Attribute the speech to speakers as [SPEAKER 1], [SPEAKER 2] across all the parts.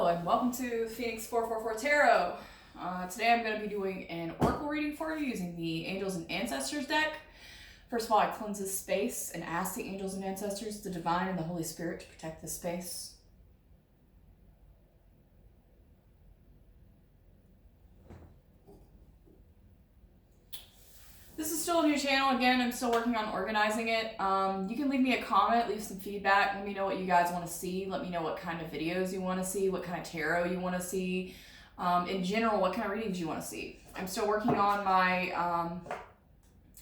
[SPEAKER 1] and welcome to Phoenix 444 Tarot. Today I'm going to be doing an oracle reading for you using the Angels and Ancestors deck. First of all, I cleanse this space and ask the Angels and Ancestors, the Divine and the Holy Spirit, to protect this space. This is still a new channel. Again, I'm still working on organizing it. You can leave me a comment, leave some feedback. Let me know what you guys want to see. Let me know what kind of videos you want to see, what kind of tarot you want to see. In general, what kind of readings you want to see. I'm still working on my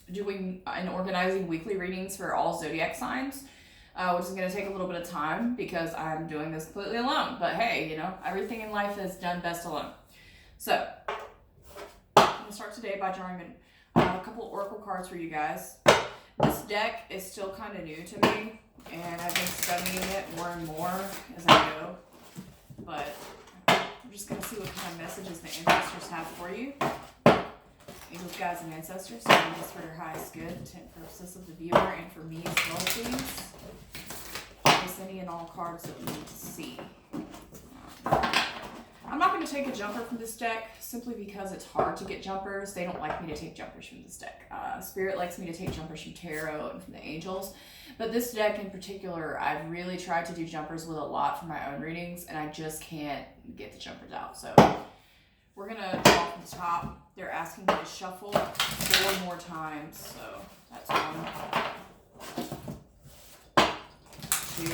[SPEAKER 1] doing and organizing weekly readings for all zodiac signs, which is going to take a little bit of time because I'm doing this completely alone. But hey, you know, everything in life is done best alone. So, I'm going to start today by drawing a couple oracle cards for you guys. This deck is still kind of new to me, and I've been studying it more and more as I go. But I'm just going to see what kind of messages the ancestors have for you. Angels, guides, and ancestors, guiding us for your highest good, intent purposes of the viewer, and for me as well, please. Give us any and all cards that we need to see. I'm not going to take a jumper from this deck simply because it's hard to get jumpers. They don't like me to take jumpers from this deck. Spirit likes me to take jumpers from tarot and from the angels. But this deck in particular, I've really tried to do jumpers with a lot for my own readings, and I just can't get the jumpers out. So we're going to draw from the top. They're asking me to shuffle 4 more times. So that's 1, 2, 3.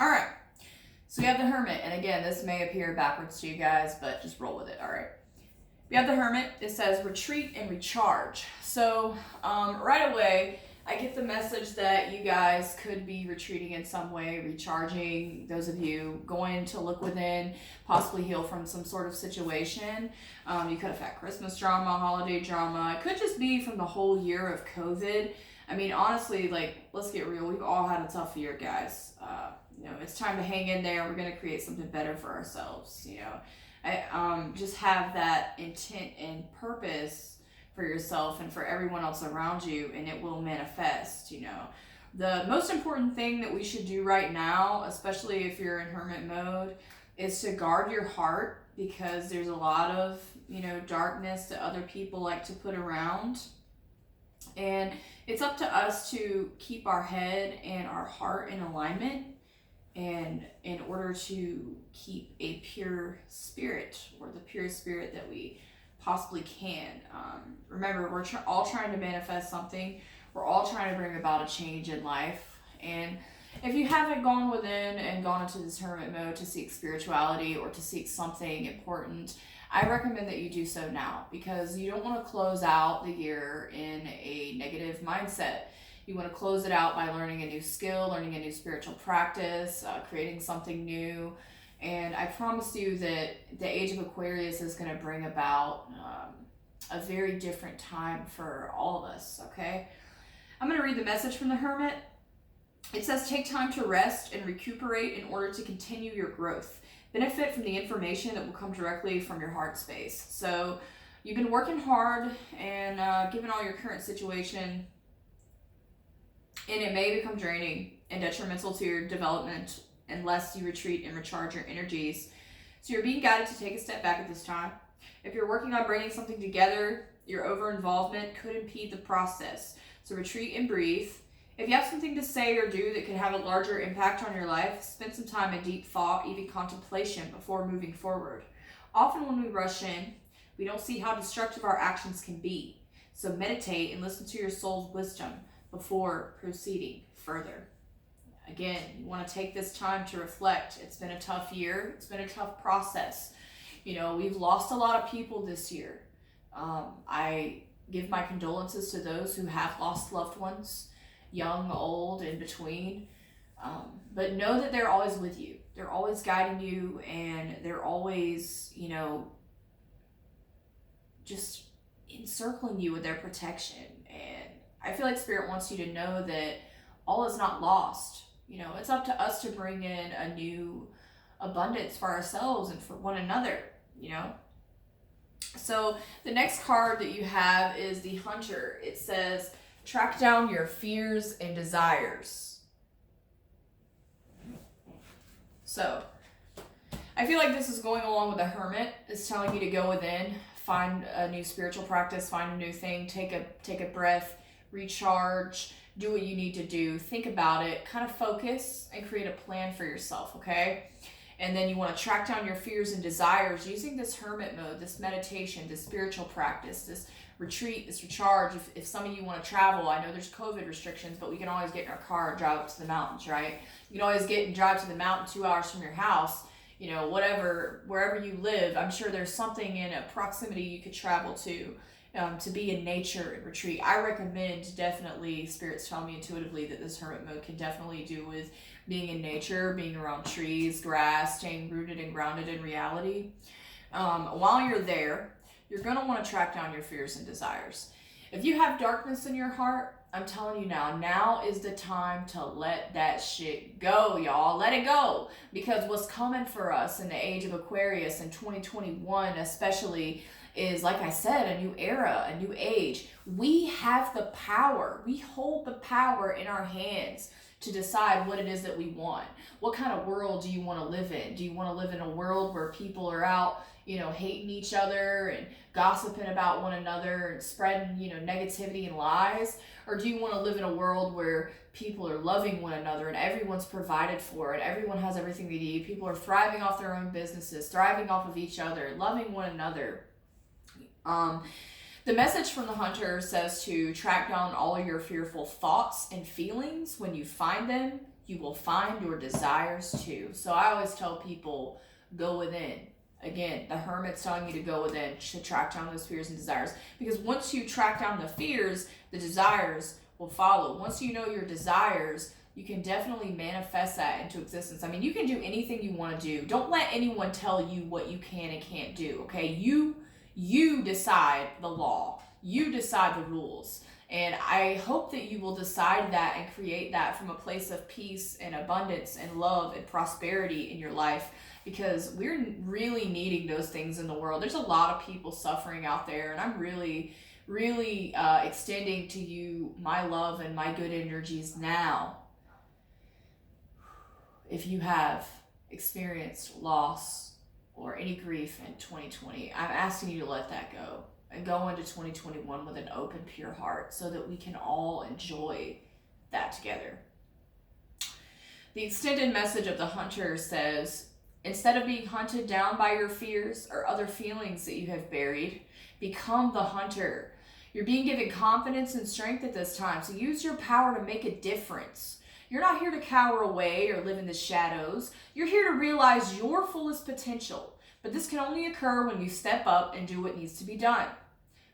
[SPEAKER 1] Alright, so we have the Hermit, and again, this may appear backwards to you guys, but just roll with it, alright? We have the Hermit. It says retreat and recharge. So right away, I get the message that you guys could be retreating in some way, recharging. Those of you going to look within, possibly heal from some sort of situation. You could have had Christmas drama, holiday drama. It could just be from the whole year of COVID. I mean, honestly, like, let's get real. We've all had a tough year, guys. You know, it's time to hang in there. We're going to create something better for ourselves, you know. Just have that intent and purpose for yourself and for everyone else around you, and it will manifest, you know. The most important thing that we should do right now, especially if you're in hermit mode, is to guard your heart, because there's a lot of, you know, darkness that other people like to put around. And it's up to us to keep our head and our heart in alignment, and in order to keep a pure spirit, or the purest spirit that we possibly can. Remember, we're all trying to manifest something. We're all trying to bring about a change in life. And if you haven't gone within and gone into this hermit mode to seek spirituality or to seek something important, I recommend that you do so now, because you don't want to close out the year in a negative mindset. You want to close it out by learning a new skill, learning a new spiritual practice, creating something new. And I promise you that the age of Aquarius is going to bring about a very different time for all of us, okay? I'm going to read the message from the Hermit. It says, take time to rest and recuperate in order to continue your growth. Benefit from the information that will come directly from your heart space. So you've been working hard, and given all your current situation, and it may become draining and detrimental to your development unless you retreat and recharge your energies. So you're being guided to take a step back at this time. If you're working on bringing something together, your over-involvement could impede the process. So retreat and breathe. If you have something to say or do that could have a larger impact on your life, spend some time in deep thought, even contemplation, before moving forward. Often when we rush in, we don't see how destructive our actions can be. So meditate and listen to your soul's wisdom before proceeding further. Again, you want to take this time to reflect. It's been a tough year. It's been a tough process. You know, we've lost a lot of people this year. I give my condolences to those who have lost loved ones, young, old, in between. But know that they're always with you. They're always guiding you, and they're always, you know, just encircling you with their protection. And I feel like Spirit wants you to know that all is not lost. You know, it's up to us to bring in a new abundance for ourselves and for one another, you know. So the next card that you have is the Hunter. It says, track down your fears and desires. So I feel like this is going along with the Hermit. It's telling you to go within, find a new spiritual practice, find a new thing, take a breath, recharge, do what you need to do, think about it, kind of focus and create a plan for yourself, okay? And then you want to track down your fears and desires using this hermit mode, this meditation, this spiritual practice, this retreat, this recharge. If some of you want to travel, I know there's COVID restrictions, but we can always get in our car and drive up to the mountains, right? You can always get and drive to the mountain 2 hours from your house, you know, whatever, wherever you live. I'm sure there's something in a proximity you could travel to be in nature and retreat. I recommend, definitely, Spirit's telling me intuitively that this hermit mode can definitely do with being in nature, being around trees, grass, staying rooted and grounded in reality. While you're there, you're going to want to track down your fears and desires. If you have darkness in your heart, I'm telling you now is the time to let that shit go, y'all. Let it go. Because what's coming for us in the age of Aquarius in 2021 especially is, like I said, a new era, a new age. We have the power. We hold the power in our hands to decide what it is that we want. What kind of world do you want to live in? Do you want to live in a world where people are out, you know, hating each other and gossiping about one another and spreading, you know, negativity and lies? Or do you want to live in a world where people are loving one another and everyone's provided for and everyone has everything they need? People are thriving off their own businesses, thriving off of each other, loving one another. The message from the Hunter says to track down all of your fearful thoughts and feelings. When you find them, you will find your desires too. So I always tell people, go within. Again, the Hermit's telling you to go within, to track down those fears and desires. Because once you track down the fears, the desires will follow. Once you know your desires, you can definitely manifest that into existence. I mean, you can do anything you want to do. Don't let anyone tell you what you can and can't do, okay? You decide the law. You decide the rules. And I hope that you will decide that and create that from a place of peace and abundance and love and prosperity in your life, because we're really needing those things in the world. There's a lot of people suffering out there, and I'm really extending to you my love and my good energies now. If you have experienced loss or any grief in 2020, I'm asking you to let that go and go into 2021 with an open, pure heart so that we can all enjoy that together. The extended message of the Hunter says, instead of being hunted down by your fears or other feelings that you have buried, become the hunter. You're being given confidence and strength at this time, so use your power to make a difference. You're not here to cower away or live in the shadows. You're here to realize your fullest potential. But this can only occur when you step up and do what needs to be done.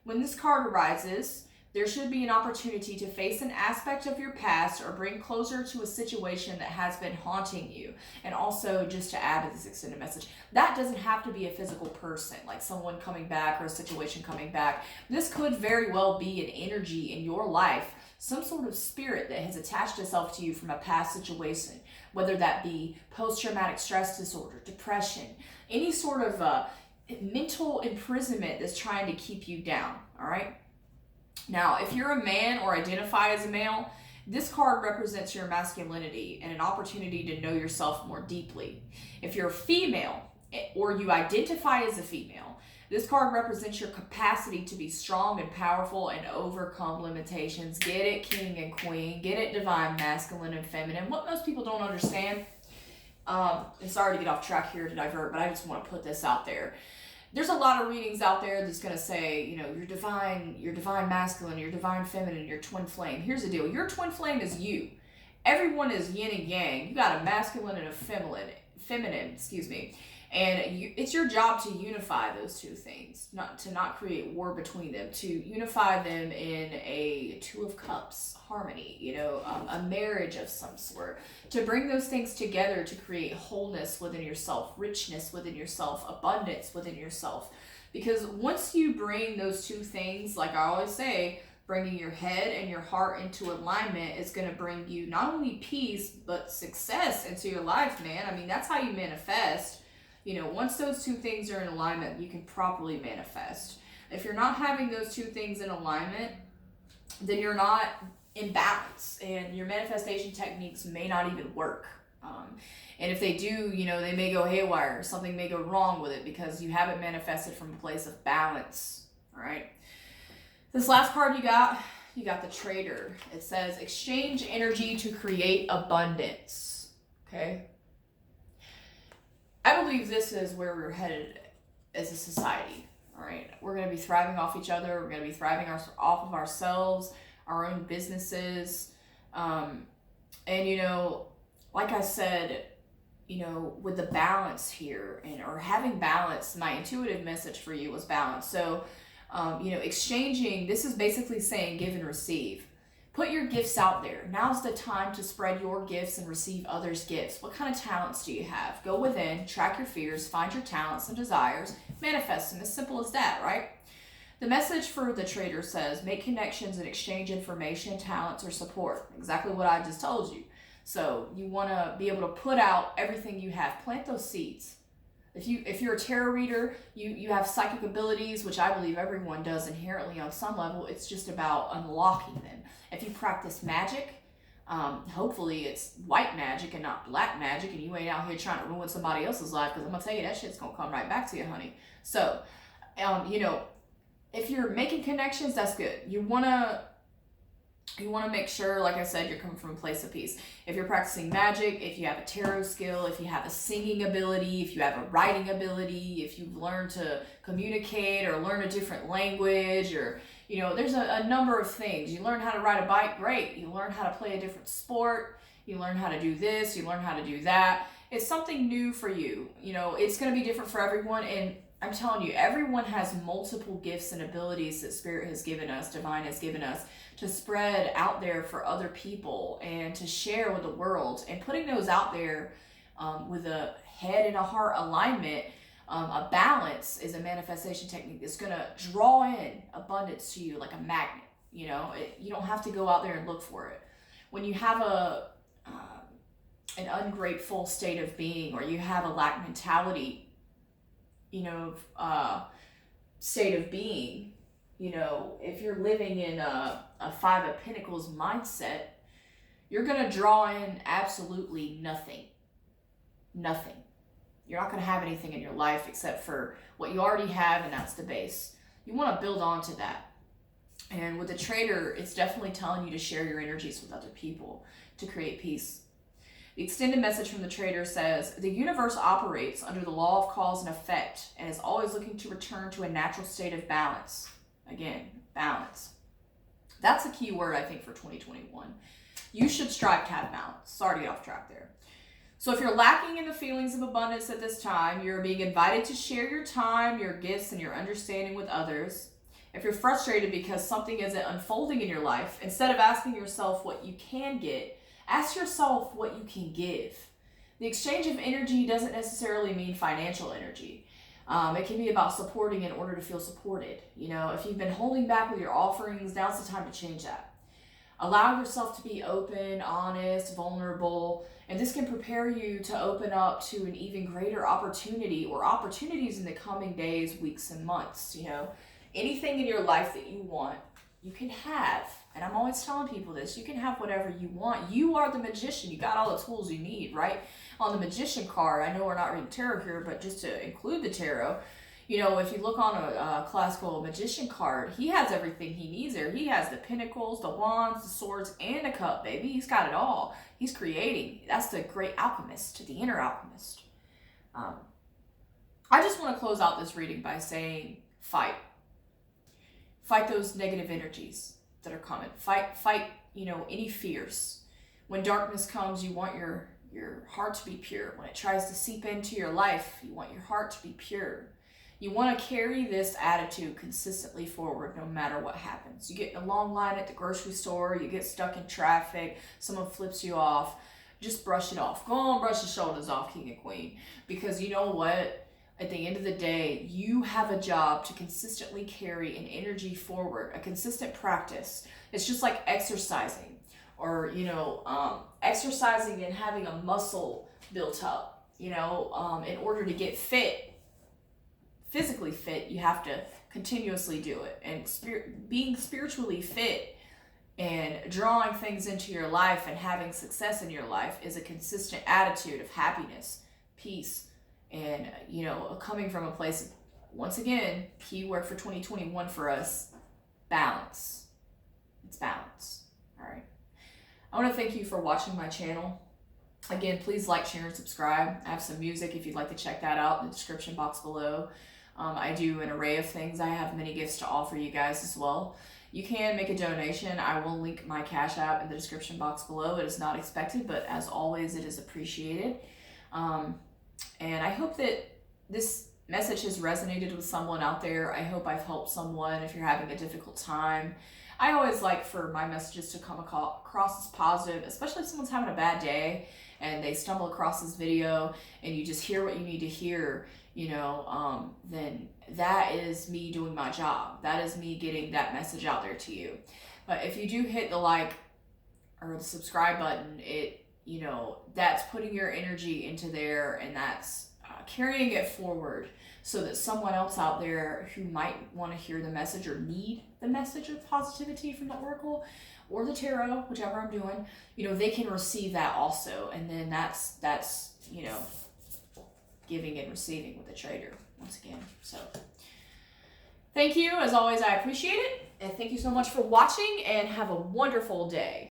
[SPEAKER 1] When this card arises, there should be an opportunity to face an aspect of your past or bring closure to a situation that has been haunting you. And also, just to add to this extended message, that doesn't have to be a physical person, like someone coming back or a situation coming back. This could very well be an energy in your life, some sort of spirit that has attached itself to you from a past situation, whether that be post-traumatic stress disorder, depression, any sort of mental imprisonment that's trying to keep you down, all right? Now, if you're a man or identify as a male, this card represents your masculinity and an opportunity to know yourself more deeply. If you're a female or you identify as a female, this card represents your capacity to be strong and powerful and overcome limitations. Get it, king and queen. Get it, divine, masculine, and feminine. What most people don't understand, and sorry to get off track here to divert, but I just want to put this out there. There's a lot of readings out there that's going to say, you know, you're divine masculine, you're divine feminine, you're twin flame. Here's the deal. Your twin flame is you. Everyone is yin and yang. You got a masculine and a feminine, and it's your job to unify those two things, not create war between them, to unify them in a Two of Cups harmony, you know, a marriage of some sort, to bring those things together to create wholeness within yourself, richness within yourself, abundance within yourself. Because once you bring those two things, like I always say, bringing your head and your heart into alignment is going to bring you not only peace, but success into your life, man. I mean, that's how you manifest. You know, once those two things are in alignment, you can properly manifest. If you're not having those two things in alignment, then you're not in balance, and your manifestation techniques may not even work. And if they do, you know, they may go haywire. Something may go wrong with it because you haven't manifested from a place of balance. All right. This last card you got the Trader. It says exchange energy to create abundance. Okay. I believe this is where we're headed as a society. All right. We're going to be thriving off each other. We're going to be thriving off of ourselves, our own businesses. And, you know, like I said, you know, with the balance here or having balance, my intuitive message for you was balance. So, you know, exchanging, this is basically saying give and receive. Put your gifts out there. Now's the time to spread your gifts and receive others' gifts. What kind of talents do you have? Go within, track your fears, find your talents and desires, manifest them. As simple as that, right? The message for the Trader says, make connections and exchange information, talents, or support. Exactly what I just told you. So you want to be able to put out everything you have. Plant those seeds. If you're a tarot reader, you have psychic abilities, which I believe everyone does inherently on some level. It's just about unlocking them. If you practice magic, hopefully it's white magic and not black magic, and you ain't out here trying to ruin somebody else's life, because I'm going to tell you, that shit's going to come right back to you, honey. So, you know, if you're making connections, that's good. You want to make sure, like I said, you're coming from a place of peace. If you're practicing magic, if you have a tarot skill, if you have a singing ability, if you have a writing ability, if you've learned to communicate or learn a different language, or, you know, there's a number of things. You learn how to ride a bike, great. You learn how to play a different sport. You learn how to do this. You learn how to do that. It's something new for you. You know, it's going to be different for everyone. And I'm telling you, everyone has multiple gifts and abilities that Spirit has given us, Divine has given us, to spread out there for other people and to share with the world. And putting those out there with a head and a heart alignment, a balance, is a manifestation technique that's going to draw in abundance to you like a magnet. You know, you don't have to go out there and look for it. When you have an ungrateful state of being, or you have a lack mentality, you know, state of being, you know, if you're living in a Five of Pentacles mindset, you're going to draw in absolutely nothing. Nothing. You're not going to have anything in your life except for what you already have, and that's the base. You want to build on to that. And with the Trader, it's definitely telling you to share your energies with other people to create peace. The extended message from the Trader says, the universe operates under the law of cause and effect and is always looking to return to a natural state of balance. Again, balance. That's a key word, I think, for 2021. You should strive to have balance. Sorry to get off track there. So if you're lacking in the feelings of abundance at this time, you're being invited to share your time, your gifts, and your understanding with others. If you're frustrated because something isn't unfolding in your life, instead of asking yourself what you can get, ask yourself what you can give. The exchange of energy doesn't necessarily mean financial energy. It can be about supporting in order to feel supported. You know, if you've been holding back with your offerings, now's the time to change that. Allow yourself to be open, honest, vulnerable, and this can prepare you to open up to an even greater opportunity or opportunities in the coming days, weeks, and months. You know, anything in your life that you want, you can have. And I'm always telling people this, you can have whatever you want. You are the magician. You got all the tools you need, right? On the magician card, I know we're not reading tarot here, but just to include the tarot, you know, if you look on a classical magician card, he has everything he needs there. He has the pentacles, the wands, the swords, and the cup, baby. He's got it all. He's creating. That's the great alchemist, the inner alchemist. I just want to close out this reading by saying, fight. Fight those negative energies that are coming. Fight, you know, any fears. When darkness comes, you want your heart to be pure. When it tries to seep into your life, you want your heart to be pure. You want to carry this attitude consistently forward no matter what happens. You get in a long line at the grocery store, you get stuck in traffic, someone flips you off, just brush it off. Go on, brush the shoulders off, King and Queen. Because you know what? at the end of the day, you have a job to consistently carry an energy forward, a consistent practice. It's just like exercising, or exercising and having a muscle built up. In order to get fit, physically fit, you have to continuously do it. And being spiritually fit and drawing things into your life and having success in your life is a consistent attitude of happiness, peace, and coming from a place of, once again, keyword for 2021 for us, balance. It's balance. All right. I want to thank you for watching my channel. Again, please like, share, and subscribe. I have some music if you'd like to check that out in the description box below. I do an array of things. I have many gifts to offer you guys as well. You can make a donation. I will link my Cash App in the description box below. It is not expected, but as always, it is appreciated. And I hope that this message has resonated with someone out there. I hope I've helped someone if you're having a difficult time. I always like for my messages to come across as positive, especially if someone's having a bad day and they stumble across this video and you just hear what you need to hear, then that is me doing my job. That is me getting that message out there to you. But if you do hit the like or the subscribe button, that's putting your energy into there, and that's carrying it forward so that someone else out there who might want to hear the message or need the message of positivity from the Oracle or the Tarot, whichever I'm doing, they can receive that also. And then that's giving and receiving with the trader once again. So thank you. As always, I appreciate it. And thank you so much for watching, and have a wonderful day.